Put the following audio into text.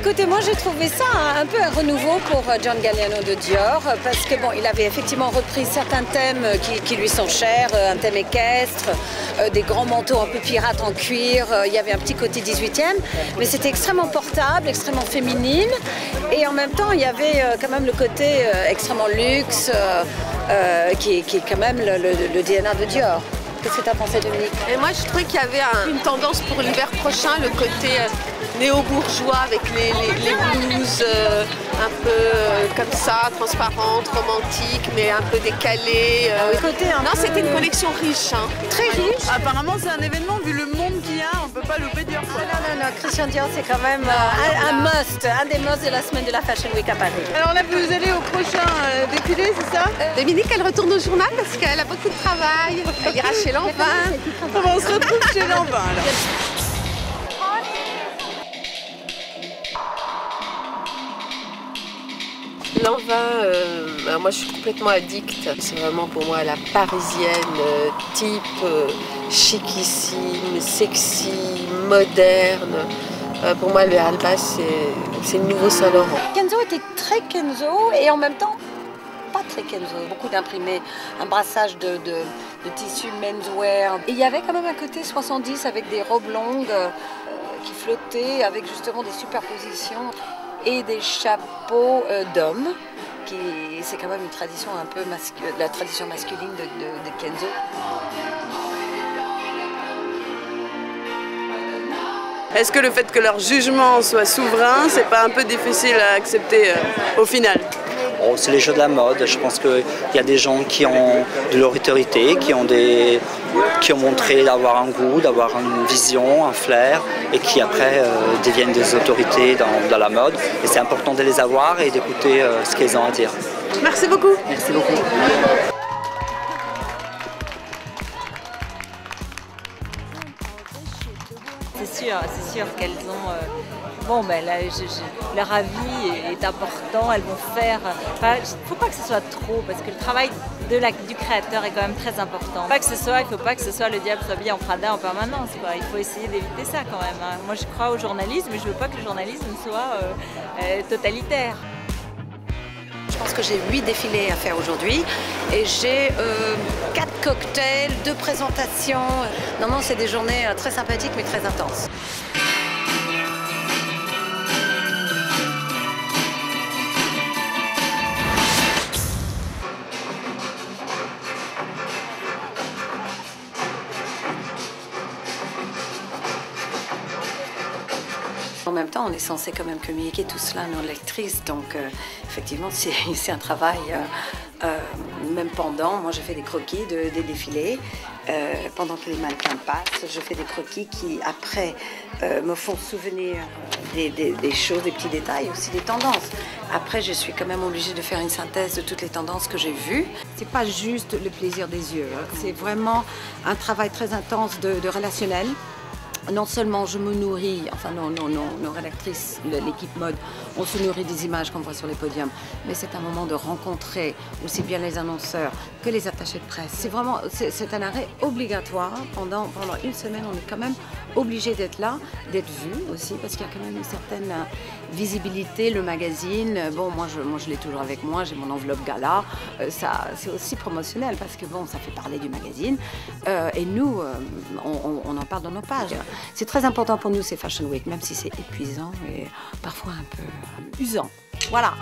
Écoutez, moi j'ai trouvé ça un peu un renouveau pour John Galliano de Dior parce que bon, il avait effectivement repris certains thèmes qui lui sont chers, un thème équestre, des grands manteaux un peu pirates en cuir, il y avait un petit côté 18e, mais c'était extrêmement portable, extrêmement féminine et en même temps il y avait quand même le côté extrêmement luxe qui est quand même le DNA de Dior. Qu'est-ce que tu as pensé, Dominique? Et moi, je trouvais qu'il y avait une tendance pour l'hiver prochain, le côté néo-bourgeois avec les blouses un peu comme ça, transparentes, romantiques, mais un peu décalées. Non, c'était une collection riche, hein. Très riche. Apparemment, c'est un événement, vu le monde qu'il y a, on peut pas louper Dior. Non, Christian Dior, c'est quand même un must, un des musts de la semaine de la Fashion Week à Paris. Alors là, vous allez au prochain défilé, c'est ça? Dominique, elle retourne au journal parce qu'elle a beaucoup de travail. Elle ira chez Lanvin. On se retrouve chez Lanvin, alors. Lanvin, moi je suis complètement addict. C'est vraiment pour moi la parisienne type chicissime, sexy, moderne. Pour moi, le Alba, c'est le nouveau Saint-Laurent. Kenzo était très Kenzo et en même temps pas très Kenzo. Beaucoup d'imprimés, un brassage de tissu menswear. Et il y avait quand même un côté 70 avec des robes longues qui flottaient avec justement des superpositions et des chapeaux d'hommes. C'est quand même une tradition un peu la tradition masculine de Kenzo. Est-ce que le fait que leur jugement soit souverain, c'est pas un peu difficile à accepter au final? Oh, c'est les jeux de la mode. Je pense qu'il y a des gens qui ont de l'autorité, qui ont montré d'avoir un goût, d'avoir une vision, un flair, et qui après deviennent des autorités dans la mode. Et c'est important de les avoir et d'écouter ce qu'ils ont à dire. Merci beaucoup. Merci beaucoup. C'est sûr qu'elles ont... bon, ben là, leur avis est important, elles vont faire... Enfin, il ne faut pas que ce soit trop, parce que le travail du créateur est quand même très important. Il ne faut pas que ce soit le diable s'habille en Prada en permanence, quoi. Il faut essayer d'éviter ça quand même, hein. Moi, je crois au journalisme, mais je ne veux pas que le journalisme soit totalitaire. Je pense que j'ai 8 défilés à faire aujourd'hui et j'ai 4 cocktails, 2 présentations. Non, c'est des journées très sympathiques mais très intenses. En même temps, on est censé quand même communiquer tout cela à nos lectrices, donc effectivement, c'est un travail, même pendant. Moi, je fais des croquis des défilés. Pendant que les mannequins passent, je fais des croquis qui, après, me font souvenir des choses, des petits détails, aussi des tendances. Après, je suis quand même obligée de faire une synthèse de toutes les tendances que j'ai vues. C'est pas juste le plaisir des yeux, hein. C'est vraiment un travail très intense de relationnel. Non seulement je me nourris, enfin nos rédactrices, l'équipe mode, on se nourrit des images qu'on voit sur les podiums, mais c'est un moment de rencontrer aussi bien les annonceurs que les attachés de presse. C'est vraiment, c'est un arrêt obligatoire. Pendant une semaine, on est quand même obligé d'être là, d'être vu aussi, parce qu'il y a quand même une certaine visibilité. Le magazine, bon, moi je l'ai toujours avec moi, j'ai mon enveloppe gala, ça c'est aussi promotionnel parce que bon, ça fait parler du magazine et nous, on en parle dans nos pages. C'est très important pour nous ces Fashion Week, même si c'est épuisant et parfois un peu usant. Voilà.